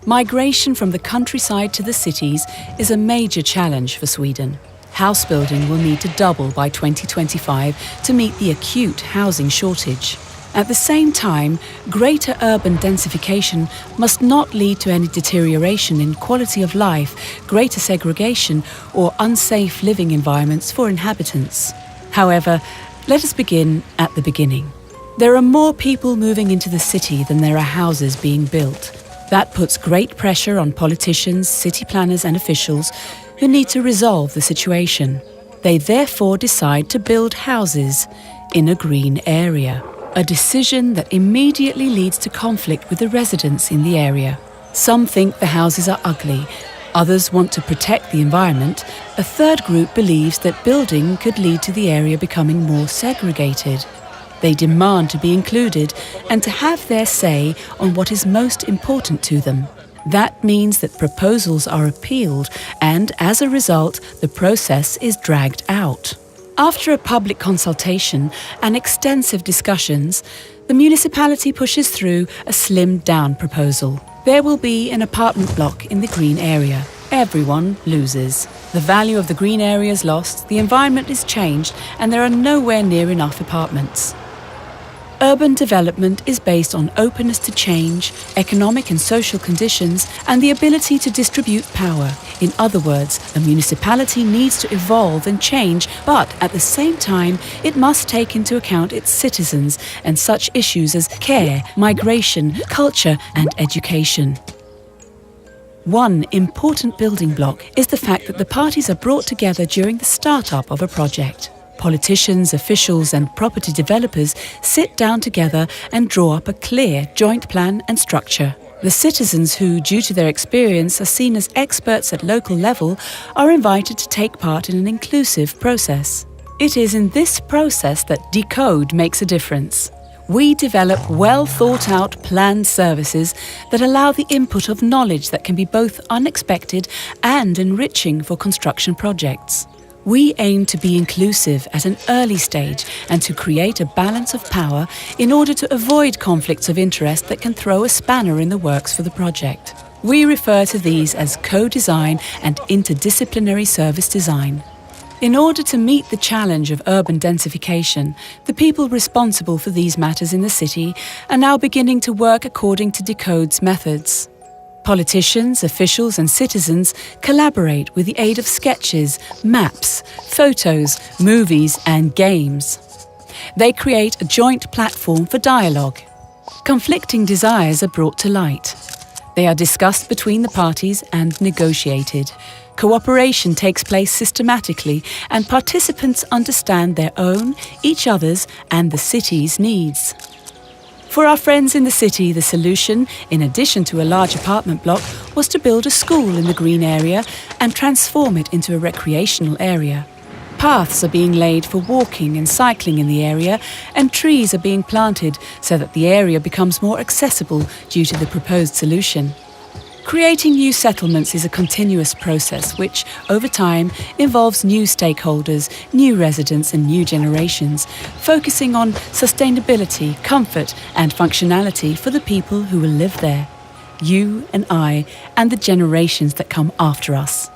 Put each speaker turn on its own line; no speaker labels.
Migration from the countryside to the cities is a major challenge for Sweden. House building will need to double by 2025 to meet the acute housing shortage. At the same time, greater urban densification must not lead to any deterioration in quality of life, greater segregation, or unsafe living environments for inhabitants. However, let us begin at the beginning. There are more people moving into the city than there are houses being built. That puts great pressure on politicians, city planners and officials who need to resolve the situation. They therefore decide to build houses in a green area. A decision that immediately leads to conflict with the residents in the area. Some think the houses are ugly, others want to protect the environment, a third group believes that building could lead to the area becoming more segregated. They demand to be included and to have their say on what is most important to them. That means that proposals are appealed and, as a result, the process is dragged out. After a public consultation and extensive discussions, the municipality pushes through a slimmed-down proposal. There will be an apartment block in the green area. Everyone loses. The value of the green area is lost, the environment is changed, and there are nowhere near enough apartments. Urban development is based on openness to change, economic and social conditions, and the ability to distribute power. In other words, a municipality needs to evolve and change, but at the same time, it must take into account its citizens and such issues as care, migration, culture, and education. One important building block is the fact that the parties are brought together during the start-up of a project. Politicians, officials and property developers sit down together and draw up a clear joint plan and structure. The citizens who, due to their experience, are seen as experts at local level, are invited to take part in an inclusive process. It is in this process that Decode makes a difference. We develop well-thought-out planned services that allow the input of knowledge that can be both unexpected and enriching for construction projects. We aim to be inclusive at an early stage and to create a balance of power in order to avoid conflicts of interest that can throw a spanner in the works for the project. We refer to these as co-design and interdisciplinary service design. In order to meet the challenge of urban densification, the people responsible for these matters in the city are now beginning to work according to Decode's methods. Politicians, officials and citizens collaborate with the aid of sketches, maps, photos, movies and games. They create a joint platform for dialogue. Conflicting desires are brought to light. They are discussed between the parties and negotiated. Cooperation takes place systematically and participants understand their own, each other's and the city's needs. For our friends in the city, the solution, in addition to a large apartment block, was to build a school in the green area and transform it into a recreational area. Paths are being laid for walking and cycling in the area, and trees are being planted so that the area becomes more accessible due to the proposed solution. Creating new settlements is a continuous process which, over time, involves new stakeholders, new residents and new generations, focusing on sustainability, comfort and functionality for the people who will live there. You and I and the generations that come after us.